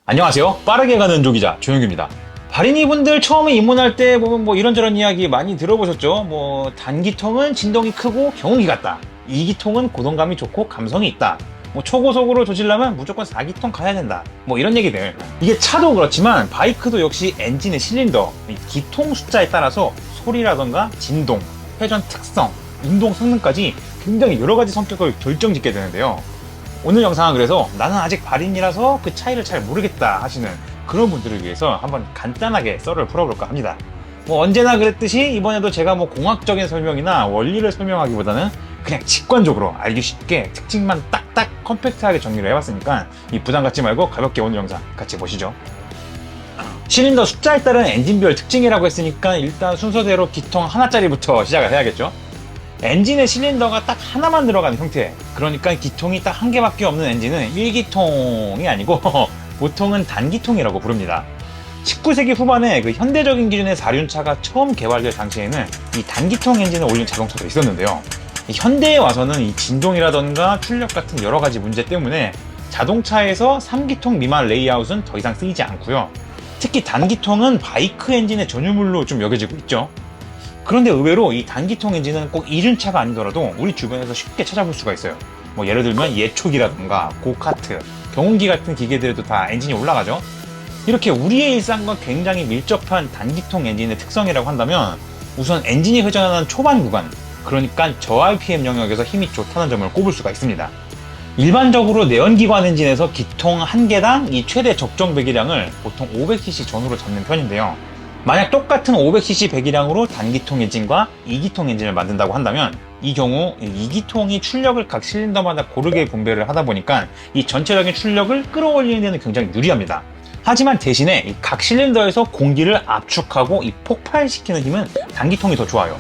안녕하세요. 빠르게 가는 조기자 조영규입니다. 발인이분들 처음에 입문할 때 보면 뭐 이런저런 이야기 많이 들어보셨죠? 뭐 단기통은 진동이 크고 경운기 같다. 2기통은 고동감이 좋고 감성이 있다. 뭐 초고속으로 조질려면 무조건 4기통 가야 된다. 뭐 이런 얘기들. 이게 차도 그렇지만 바이크도 역시 엔진의 실린더, 기통 숫자에 따라서 소리라던가 진동, 회전 특성, 운동 성능까지 굉장히 여러 가지 성격을 결정짓게 되는데요. 오늘 영상은 그래서 나는 아직 발인이라서 그 차이를 잘 모르겠다 하시는 그런 분들을 위해서 한번 간단하게 썰을 풀어볼까 합니다. 뭐 언제나 그랬듯이 이번에도 제가 뭐 공학적인 설명이나 원리를 설명하기보다는 그냥 직관적으로 알기 쉽게 특징만 딱딱 컴팩트하게 정리를 해봤으니까 이 부담 갖지 말고 가볍게 오늘 영상 같이 보시죠. 실린더 숫자에 따른 엔진별 특징이라고 했으니까 일단 순서대로 기통 하나짜리부터 시작을 해야겠죠. 엔진의 실린더가 딱 하나만 들어가는 형태, 그러니까 기통이 딱 한 개밖에 없는 엔진은 1기통이 아니고 보통은 단기통이라고 부릅니다. 19세기 후반에 그 현대적인 기준의 4륜차가 처음 개발될 당시에는 이 단기통 엔진을 올린 자동차도 있었는데요. 이 현대에 와서는 이 진동이라던가 출력 같은 여러 가지 문제 때문에 자동차에서 3기통 미만 레이아웃은 더 이상 쓰이지 않고요. 특히 단기통은 바이크 엔진의 전유물로 좀 여겨지고 있죠. 그런데 의외로 이 단기통 엔진은 꼭 이륜차가 아니더라도 우리 주변에서 쉽게 찾아볼 수가 있어요. 뭐 예를 들면 예촉이라던가 고카트, 경운기 같은 기계들에도 다 엔진이 올라가죠. 이렇게 우리의 일상과 굉장히 밀접한 단기통 엔진의 특성이라고 한다면 우선 엔진이 회전하는 초반 구간, 그러니까 저RPM 영역에서 힘이 좋다는 점을 꼽을 수가 있습니다. 일반적으로 내연기관 엔진에서 기통 한 개당 이 최대 적정 배기량을 보통 500cc 전후로 잡는 편인데요. 만약 똑같은 500cc 배기량으로 단기통 엔진과 2기통 엔진을 만든다고 한다면 이 경우 2기통이 출력을 각 실린더마다 고르게 분배를 하다 보니까 이 전체적인 출력을 끌어올리는 데는 굉장히 유리합니다. 하지만 대신에 이 각 실린더에서 공기를 압축하고 이 폭발시키는 힘은 단기통이 더 좋아요.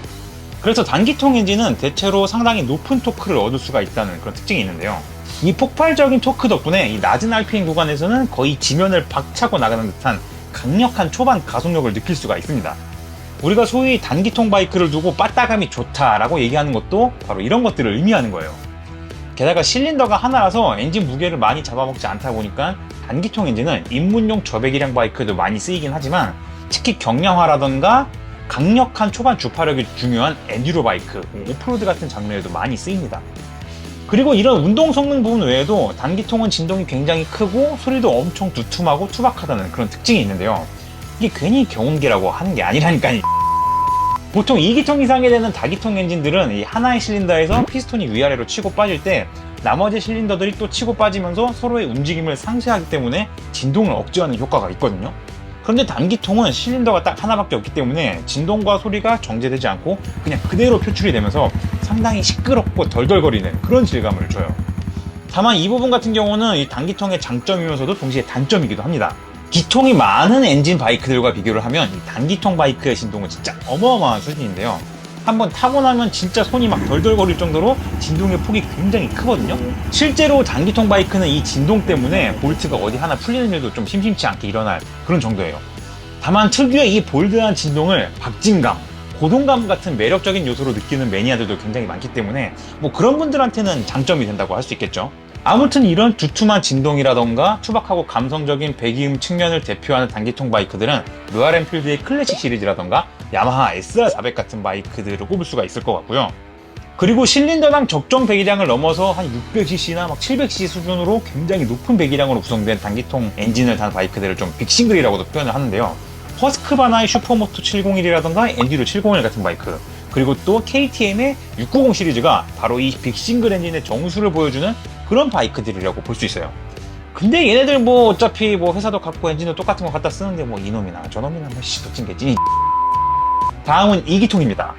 그래서 단기통 엔진은 대체로 상당히 높은 토크를 얻을 수가 있다는 그런 특징이 있는데요. 이 폭발적인 토크 덕분에 이 낮은 RPM 구간에서는 거의 지면을 박차고 나가는 듯한 강력한 초반 가속력을 느낄 수가 있습니다. 우리가 소위 단기통 바이크를 두고 빠따감이 좋다라고 얘기하는 것도 바로 이런 것들을 의미하는 거예요. 게다가 실린더가 하나라서 엔진 무게를 많이 잡아먹지 않다 보니까 단기통 엔진은 입문용 저배기량 바이크도 많이 쓰이긴 하지만 특히 경량화라던가 강력한 초반 주파력이 중요한 엔듀로 바이크, 오프로드 같은 장르에도 많이 쓰입니다. 그리고 이런 운동 성능 부분 외에도 단기통은 진동이 굉장히 크고 소리도 엄청 두툼하고 투박하다는 그런 특징이 있는데요. 이게 괜히 경운기라고 하는 게 아니라니까요. 보통 2기통 이상이 되는 다기통 엔진들은 이 하나의 실린더에서 피스톤이 위아래로 치고 빠질 때 나머지 실린더들이 또 치고 빠지면서 서로의 움직임을 상쇄하기 때문에 진동을 억제하는 효과가 있거든요. 그런데 단기통은 실린더가 딱 하나밖에 없기 때문에 진동과 소리가 정제되지 않고 그냥 그대로 표출이 되면서 상당히 시끄럽고 덜덜거리는 그런 질감을 줘요. 다만 이 부분 같은 경우는 이 단기통의 장점이면서도 동시에 단점이기도 합니다. 기통이 많은 엔진 바이크들과 비교를 하면 이 단기통 바이크의 진동은 진짜 어마어마한 수준인데요. 한번 타고 나면 진짜 손이 막 덜덜거릴 정도로 진동의 폭이 굉장히 크거든요. 실제로 단기통 바이크는 이 진동 때문에 볼트가 어디 하나 풀리는 일도 좀 심심치 않게 일어날 그런 정도예요. 다만 특유의 이 볼드한 진동을 박진감, 고동감 같은 매력적인 요소로 느끼는 매니아들도 굉장히 많기 때문에 뭐 그런 분들한테는 장점이 된다고 할 수 있겠죠. 아무튼 이런 두툼한 진동이라던가 투박하고 감성적인 배기음 측면을 대표하는 단기통 바이크들은 로얄 엔필드의 클래식 시리즈라던가 야마하 SR400 같은 바이크들을 꼽을 수가 있을 것 같고요. 그리고 실린더당 적정 배기량을 넘어서 한 600cc나 막 700cc 수준으로 굉장히 높은 배기량으로 구성된 단기통 엔진을 단 바이크들을 좀 빅싱글이라고도 표현을 하는데요. 허스크바나의 슈퍼모토 701이라던가 엔듀로 701 같은 바이크, 그리고 또 KTM의 690 시리즈가 바로 이 빅싱글 엔진의 정수를 보여주는 그런 바이크들이라고 볼 수 있어요. 근데 얘네들 뭐 어차피 뭐 회사도 갖고 엔진도 똑같은 거 갖다 쓰는데 뭐 이놈이나 저놈이나 뭐 도찐 개찐이. 다음은 2기통입니다.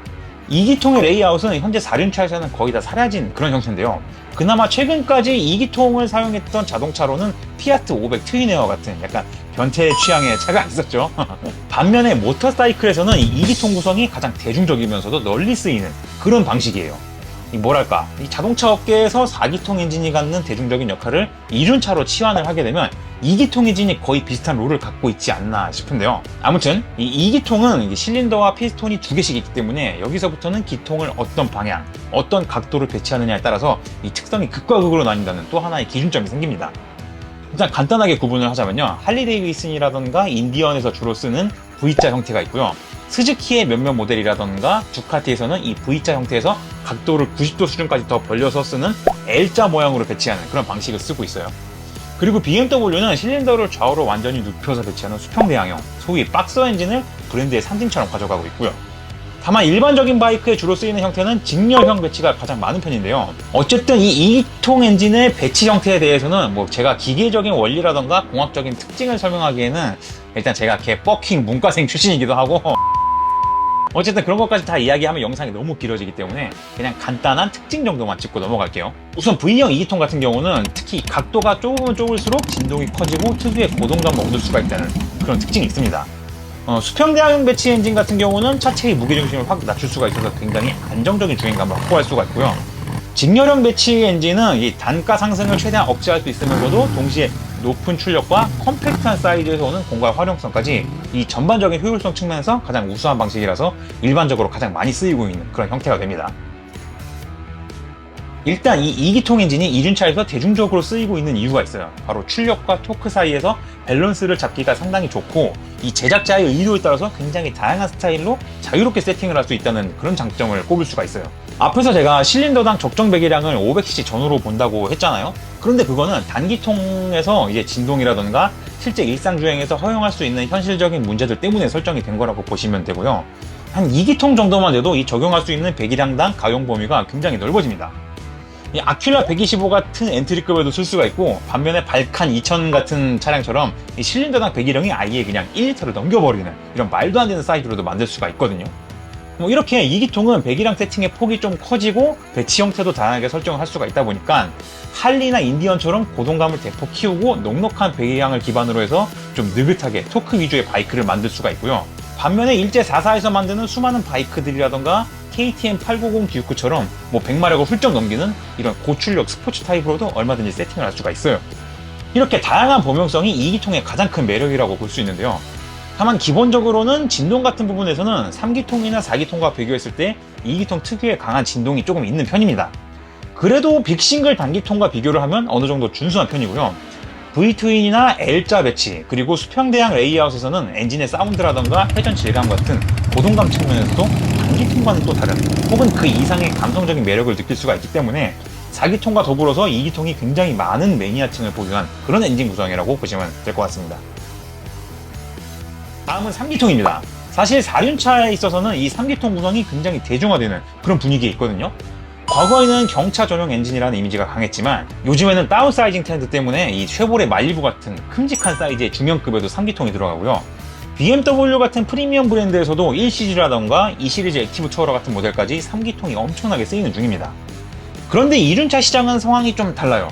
2기통의 레이아웃은 현재 4륜차에서는 거의 다 사라진 그런 형태인데요. 그나마 최근까지 2기통을 사용했던 자동차로는 피아트 500 트윈에어 같은 약간 변태 취향의 차가 있었죠. 반면에 모터사이클에서는 이 2기통 구성이 가장 대중적이면서도 널리 쓰이는 그런 방식이에요. 뭐랄까, 이 자동차 업계에서 4기통 엔진이 갖는 대중적인 역할을 2륜차로 치환을 하게 되면 2기통 엔진이 거의 비슷한 롤을 갖고 있지 않나 싶은데요. 아무튼 이 2기통은 실린더와 피스톤이 두 개씩 있기 때문에 여기서부터는 기통을 어떤 방향, 어떤 각도를 배치하느냐에 따라서 이 특성이 극과 극으로 나뉜다는 또 하나의 기준점이 생깁니다. 일단 간단하게 구분을 하자면요. 할리 데이비슨이라던가 인디언에서 주로 쓰는 V자 형태가 있고요. 스즈키의 몇몇 모델이라던가 두카티에서는 이 V자 형태에서 각도를 90도 수준까지 더 벌려서 쓰는 L자 모양으로 배치하는 그런 방식을 쓰고 있어요. 그리고 BMW는 실린더를 좌우로 완전히 눕혀서 배치하는 수평대항형, 소위 박서 엔진을 브랜드의 상징처럼 가져가고 있고요. 다만 일반적인 바이크에 주로 쓰이는 형태는 직렬형 배치가 가장 많은 편인데요. 어쨌든 이 2기통 엔진의 배치 형태에 대해서는 뭐 제가 기계적인 원리라던가 공학적인 특징을 설명하기에는 일단 제가 개뻑킹 문과생 출신이기도 하고 어쨌든 그런 것까지 다 이야기하면 영상이 너무 길어지기 때문에 그냥 간단한 특징 정도만 짚고 넘어갈게요. 우선 V형 2기통 같은 경우는 특히 각도가 좁으면 좁을수록 진동이 커지고 특유의 고동감을 얻을 수가 있다는 그런 특징이 있습니다. 수평대항형 배치 엔진 같은 경우는 차체의 무게중심을 확 낮출 수가 있어서 굉장히 안정적인 주행감을 확보할 수가 있고요. 직렬형 배치 엔진은 이 단가 상승을 최대한 억제할 수 있으면서도 동시에 높은 출력과 컴팩트한 사이즈에서 오는 공간 활용성까지 이 전반적인 효율성 측면에서 가장 우수한 방식이라서 일반적으로 가장 많이 쓰이고 있는 그런 형태가 됩니다. 일단 이 2기통 엔진이 이륜차에서 대중적으로 쓰이고 있는 이유가 있어요. 바로 출력과 토크 사이에서 밸런스를 잡기가 상당히 좋고 이 제작자의 의도에 따라서 굉장히 다양한 스타일로 자유롭게 세팅을 할 수 있다는 그런 장점을 꼽을 수가 있어요. 앞에서 제가 실린더당 적정 배기량을 500cc 전후로 본다고 했잖아요. 그런데 그거는 단기통에서 이제 진동이라던가 실제 일상주행에서 허용할 수 있는 현실적인 문제들 때문에 설정이 된 거라고 보시면 되고요. 한 2기통 정도만 돼도 이 적용할 수 있는 배기량당 가용 범위가 굉장히 넓어집니다. 이 아큐라 125 같은 엔트리급에도 쓸 수가 있고 반면에 발칸 2000 같은 차량처럼 이 실린더당 배기량이 아예 그냥 1리터를 넘겨버리는 이런 말도 안 되는 사이즈로도 만들 수가 있거든요. 이렇게 2기통은 배기량 세팅의 폭이 좀 커지고 배치 형태도 다양하게 설정을 할 수가 있다 보니까 할리나 인디언처럼 고동감을 대폭 키우고 넉넉한 배기량을 기반으로 해서 좀 느긋하게 토크 위주의 바이크를 만들 수가 있고요. 반면에 일제 4사에서 만드는 수많은 바이크들이라던가 KTM 890 듀크처럼 100마력을 훌쩍 넘기는 이런 고출력 스포츠 타입으로도 얼마든지 세팅을 할 수가 있어요. 이렇게 다양한 범용성이 2기통의 가장 큰 매력이라고 볼 수 있는데요. 다만 기본적으로는 진동 같은 부분에서는 3기통이나 4기통과 비교했을 때 2기통 특유의 강한 진동이 조금 있는 편입니다. 그래도 빅싱글 단기통과 비교를 하면 어느 정도 준수한 편이고요. V-트윈이나 L자 배치, 그리고 수평대항 레이아웃에서는 엔진의 사운드라던가 회전 질감 같은 고동감 측면에서도 단기통과는 또 다른 혹은 그 이상의 감성적인 매력을 느낄 수가 있기 때문에 4기통과 더불어서 2기통이 굉장히 많은 매니아층을 보유한 그런 엔진 구성이라고 보시면 될 것 같습니다. 다음은 3기통입니다. 사실 4륜차에 있어서는 이 3기통 구성이 굉장히 대중화되는 그런 분위기에 있거든요. 과거에는 경차 전용 엔진이라는 이미지가 강했지만 요즘에는 다운사이징 트렌드 때문에 이 쉐보레 말리부 같은 큼직한 사이즈의 중형급에도 3기통이 들어가고요. BMW 같은 프리미엄 브랜드에서도 1시리즈라던가 2시리즈 액티브 투어러 같은 모델까지 3기통이 엄청나게 쓰이는 중입니다. 그런데 2륜차 시장은 상황이 좀 달라요.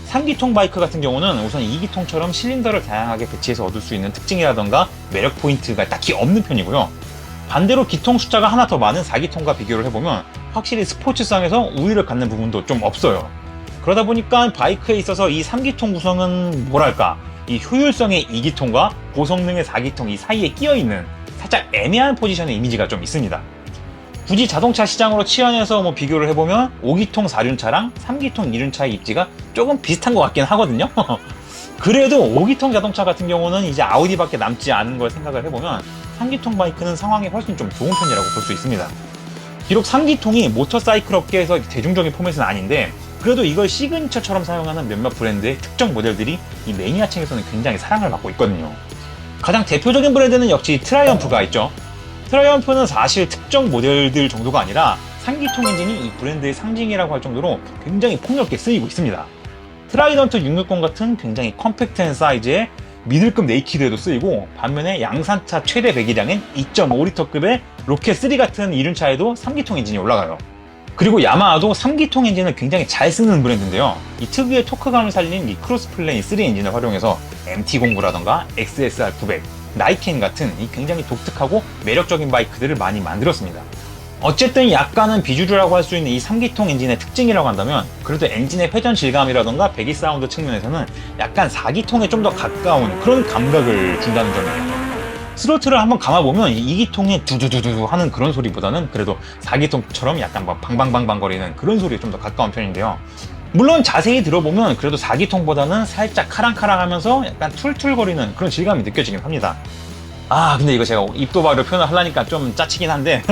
3기통 바이크 같은 경우는 우선 2기통처럼 실린더를 다양하게 배치해서 얻을 수 있는 특징이라던가 매력 포인트가 딱히 없는 편이고요. 반대로 기통 숫자가 하나 더 많은 4기통과 비교를 해보면 확실히 스포츠성에서 우위를 갖는 부분도 좀 없어요. 그러다 보니까 바이크에 있어서 이 3기통 구성은 뭐랄까, 이 효율성의 2기통과 고성능의 4기통 이 사이에 끼어있는 살짝 애매한 포지션의 이미지가 좀 있습니다. 굳이 자동차 시장으로 치환해서 비교를 해보면 5기통 4륜차랑 3기통 2륜차의 입지가 조금 비슷한 것 같긴 하거든요. 그래도 5기통 자동차 같은 경우는 이제 아우디밖에 남지 않은 걸 생각을 해보면 3기통 바이크는 상황이 훨씬 좀 좋은 편이라고 볼 수 있습니다. 비록 3기통이 모터사이클 업계에서 대중적인 포맷은 아닌데 그래도 이걸 시그니처처럼 사용하는 몇몇 브랜드의 특정 모델들이 이 매니아층에서는 굉장히 사랑을 받고 있거든요. 가장 대표적인 브랜드는 역시 트라이언프가 있죠. 트라이언프는 사실 특정 모델들 정도가 아니라 3기통 엔진이 이 브랜드의 상징이라고 할 정도로 굉장히 폭넓게 쓰이고 있습니다. 트라이던트 660 같은 굉장히 컴팩트한 사이즈의 미들급 네이키드에도 쓰이고 반면에 양산차 최대 배기량인 2.5리터급의 로켓3 같은 2륜차에도 3기통 엔진이 올라가요. 그리고 야마하도 3기통 엔진을 굉장히 잘 쓰는 브랜드인데요. 이 특유의 토크감을 살린 이 크로스플레인 3 엔진을 활용해서 MT09라던가 XSR900, 나이켄 같은 이 굉장히 독특하고 매력적인 바이크들을 많이 만들었습니다. 어쨌든 약간은 비주류라고 할 수 있는 이 3기통 엔진의 특징이라고 한다면 그래도 엔진의 회전 질감이라던가 배기 사운드 측면에서는 약간 4기통에 좀 더 가까운 그런 감각을 준다는 점이에요. 스로틀을 한번 감아보면 이 2기통의 두두두두 하는 그런 소리보다는 그래도 4기통처럼 약간 방방방방 거리는 그런 소리에 좀 더 가까운 편인데요. 물론 자세히 들어보면 그래도 4기통보다는 살짝 카랑카랑하면서 약간 툴툴거리는 그런 질감이 느껴지긴 합니다. 아 근데 이거 제가 입도박으로 표현을 하려니까 좀 짜치긴 한데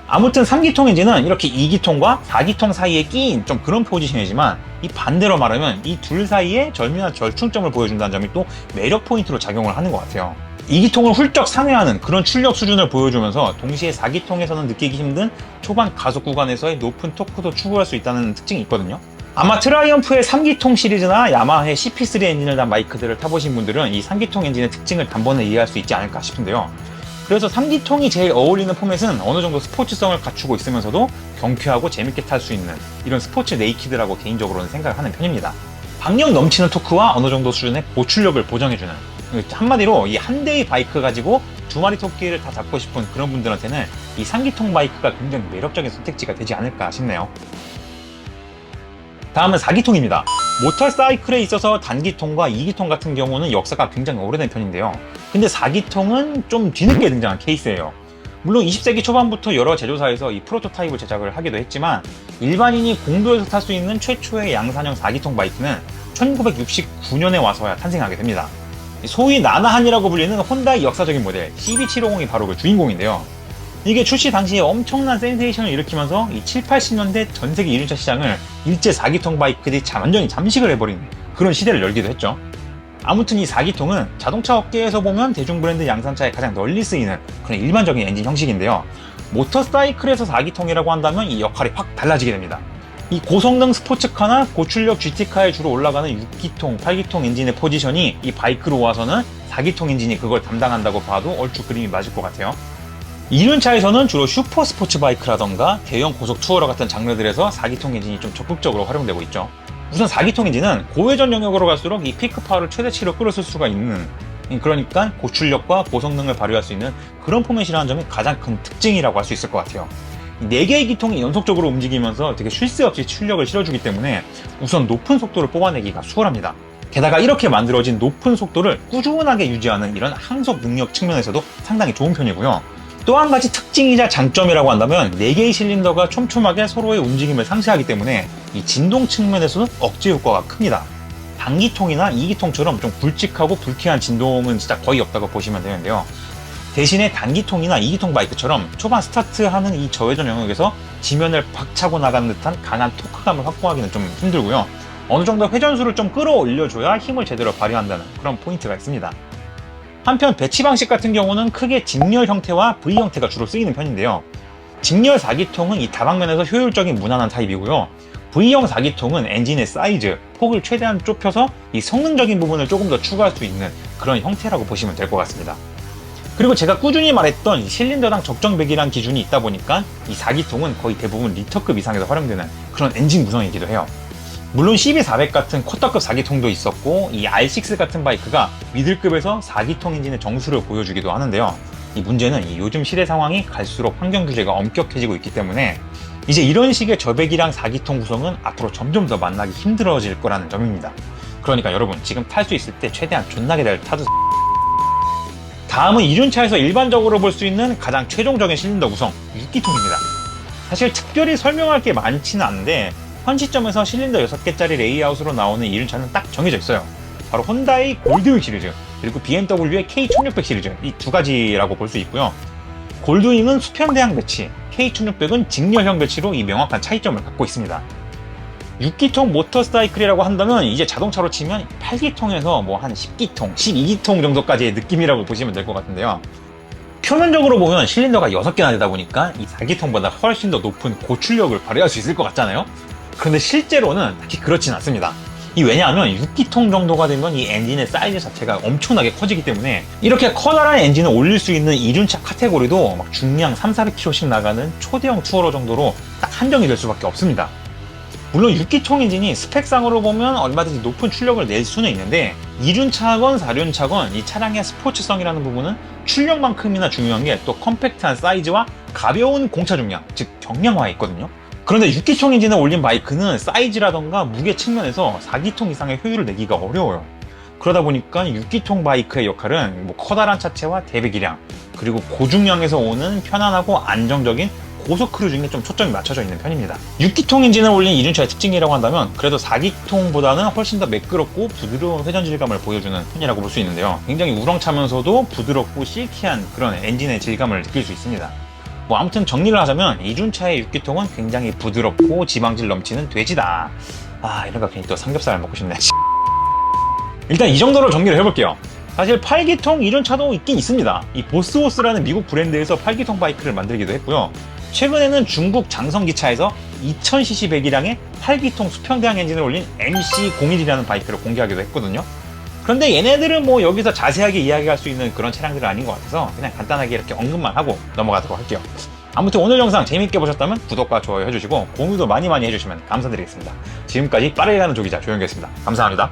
아무튼 3기통 엔진은 이렇게 2기통과 4기통 사이에 끼인 좀 그런 포지션이지만 이 반대로 말하면 이 둘 사이에 절묘한 절충점을 보여준다는 점이 또 매력 포인트로 작용을 하는 것 같아요. 2기통을 훌쩍 상회하는 그런 출력 수준을 보여주면서 동시에 4기통에서는 느끼기 힘든 초반 가속 구간에서의 높은 토크도 추구할 수 있다는 특징이 있거든요. 아마 트라이언프의 3기통 시리즈나 야마하의 CP3 엔진을 단 바이크들을 타보신 분들은 이 3기통 엔진의 특징을 단번에 이해할 수 있지 않을까 싶은데요. 그래서 3기통이 제일 어울리는 포맷은 어느 정도 스포츠성을 갖추고 있으면서도 경쾌하고 재밌게 탈 수 있는 이런 스포츠 네이키드라고 개인적으로는 생각을 하는 편입니다. 박력 넘치는 토크와 어느 정도 수준의 고출력을 보장해주는, 한마디로 이 한 대의 바이크 가지고 두 마리 토끼를 다 잡고 싶은 그런 분들한테는 이 3기통 바이크가 굉장히 매력적인 선택지가 되지 않을까 싶네요. 다음은 4기통입니다. 모터사이클에 있어서 단기통과 2기통 같은 경우는 역사가 굉장히 오래된 편인데요. 근데 4기통은 좀 뒤늦게 등장한 케이스예요. 물론 20세기 초반부터 여러 제조사에서 이 프로토타입을 제작을 하기도 했지만 일반인이 공도에서 탈 수 있는 최초의 양산형 4기통 바이크는 1969년에 와서야 탄생하게 됩니다. 소위 나나한이라고 불리는 혼다의 역사적인 모델 CB750이 바로 그 주인공인데요. 이게 출시 당시에 엄청난 센세이션을 일으키면서 이 7, 80년대 전세계 이륜차 시장을 일제 4기통 바이크들이 완전히 잠식을 해버린 그런 시대를 열기도 했죠. 아무튼 이 4기통은 자동차 업계에서 보면 대중 브랜드 양산차에 가장 널리 쓰이는 그런 일반적인 엔진 형식인데요. 모터사이클에서 4기통이라고 한다면 이 역할이 확 달라지게 됩니다. 이 고성능 스포츠카나 고출력 GT카에 주로 올라가는 6기통, 8기통 엔진의 포지션이 이 바이크로 와서는 4기통 엔진이 그걸 담당한다고 봐도 얼추 그림이 맞을 것 같아요. 이륜차에서는 주로 슈퍼 스포츠 바이크라던가 대형 고속 투어러 같은 장르들에서 4기통 엔진이 좀 적극적으로 활용되고 있죠. 우선 4기통 엔진은 고회전 영역으로 갈수록 이 피크 파워를 최대치로 끌어쓸 수가 있는, 그러니까 고출력과 고성능을 발휘할 수 있는 그런 포맷이라는 점이 가장 큰 특징이라고 할 수 있을 것 같아요. 4개의 기통이 연속적으로 움직이면서 되게 쉴 새 없이 출력을 실어주기 때문에 우선 높은 속도를 뽑아내기가 수월합니다. 게다가 이렇게 만들어진 높은 속도를 꾸준하게 유지하는 이런 항속 능력 측면에서도 상당히 좋은 편이고요. 또 한 가지 특징이자 장점이라고 한다면 4개의 실린더가 촘촘하게 서로의 움직임을 상쇄하기 때문에 이 진동 측면에서도 억제 효과가 큽니다. 단기통이나 2기통처럼 좀 굵직하고 불쾌한 진동은 진짜 거의 없다고 보시면 되는데요. 대신에 단기통이나 2기통 바이크처럼 초반 스타트하는 이 저회전 영역에서 지면을 박차고 나가는 듯한 강한 토크감을 확보하기는 좀 힘들고요. 어느 정도 회전수를 좀 끌어올려줘야 힘을 제대로 발휘한다는 그런 포인트가 있습니다. 한편 배치 방식 같은 경우는 크게 직렬 형태와 V 형태가 주로 쓰이는 편인데요. 직렬 4기통은 이 다방면에서 효율적인 무난한 타입이고요. V형 4기통은 엔진의 사이즈, 폭을 최대한 좁혀서 이 성능적인 부분을 조금 더 추가할 수 있는 그런 형태라고 보시면 될 것 같습니다. 그리고 제가 꾸준히 말했던 실린더당 적정 배기량 기준이 있다 보니까 이 4기통은 거의 대부분 리터급 이상에서 활용되는 그런 엔진 구성이기도 해요. 물론 CB400 같은 쿼터급 4기통도 있었고 이 R6 같은 바이크가 미들급에서 4기통 엔진의 정수를 보여주기도 하는데요. 이 문제는 이 요즘 시대 상황이 갈수록 환경 규제가 엄격해지고 있기 때문에 이제 이런 식의 저배기량 4기통 구성은 앞으로 점점 더 만나기 힘들어질 거라는 점입니다. 그러니까 여러분 지금 탈 수 있을 때 최대한 존나게 잘 타주세요. 다음은 이륜차에서 일반적으로 볼 수 있는 가장 최종적인 실린더 구성 6기통입니다. 사실 특별히 설명할 게 많지는 않은데 현 시점에서 실린더 6개짜리 레이아웃으로 나오는 이륜차는 딱 정해져 있어요. 바로 혼다의 골드윙 시리즈 그리고 BMW의 K1600 시리즈 이 두 가지라고 볼 수 있고요. 골드윙은 수평대항 배치, K1600은 직렬형 배치로 이 명확한 차이점을 갖고 있습니다. 6기통 모터사이클이라고 한다면 이제 자동차로 치면 8기통에서 뭐 한 10기통, 12기통 정도까지의 느낌이라고 보시면 될 것 같은데요. 표면적으로 보면 실린더가 6개나 되다 보니까 이 4기통보다 훨씬 더 높은 고출력을 발휘할 수 있을 것 같잖아요. 그런데 실제로는 딱히 그렇진 않습니다. 왜냐하면 6기통 정도가 되면 이 엔진의 사이즈 자체가 엄청나게 커지기 때문에 이렇게 커다란 엔진을 올릴 수 있는 이륜차 카테고리도 막 중량 300~400km씩 나가는 초대형 투어러 정도로 딱 한정이 될 수밖에 없습니다. 물론 6기통 엔진이 스펙상으로 보면 얼마든지 높은 출력을 낼 수는 있는데 이륜차건 4륜차건 이 차량의 스포츠성이라는 부분은 출력만큼이나 중요한 게 또 컴팩트한 사이즈와 가벼운 공차 중량, 즉 경량화에 있거든요. 그런데 6기통 엔진을 올린 바이크는 사이즈라던가 무게 측면에서 4기통 이상의 효율을 내기가 어려워요. 그러다 보니까 6기통 바이크의 역할은 뭐 커다란 차체와 대배기량, 그리고 고중량에서 오는 편안하고 안정적인 고속 크루징에 좀 초점이 맞춰져 있는 편입니다. 6기통 엔진을 올린 이륜차의 특징이라고 한다면 그래도 4기통보다는 훨씬 더 매끄럽고 부드러운 회전 질감을 보여주는 편이라고 볼 수 있는데요. 굉장히 우렁차면서도 부드럽고 실키한 그런 엔진의 질감을 느낄 수 있습니다. 뭐 아무튼 정리를 하자면 이륜차의 6기통은 굉장히 부드럽고 지방질 넘치는 돼지다. 이런가 괜히 또 삼겹살 먹고 싶네. 일단 이 정도로 정리를 해볼게요. 사실 8기통 이륜차도 있긴 있습니다. 이 보스호스라는 미국 브랜드에서 8기통 바이크를 만들기도 했고요. 최근에는 중국 장성기차에서 2000cc 배기량의 8기통 수평대항 엔진을 올린 MC01이라는 바이크를 공개하기도 했거든요. 그런데 얘네들은 뭐 여기서 자세하게 이야기할 수 있는 그런 차량들은 아닌 것 같아서 그냥 간단하게 이렇게 언급만 하고 넘어가도록 할게요. 아무튼 오늘 영상 재밌게 보셨다면 구독과 좋아요 해주시고 공유도 많이 해주시면 감사드리겠습니다. 지금까지 빠르게 가는 조기자 조영규였습니다. 감사합니다.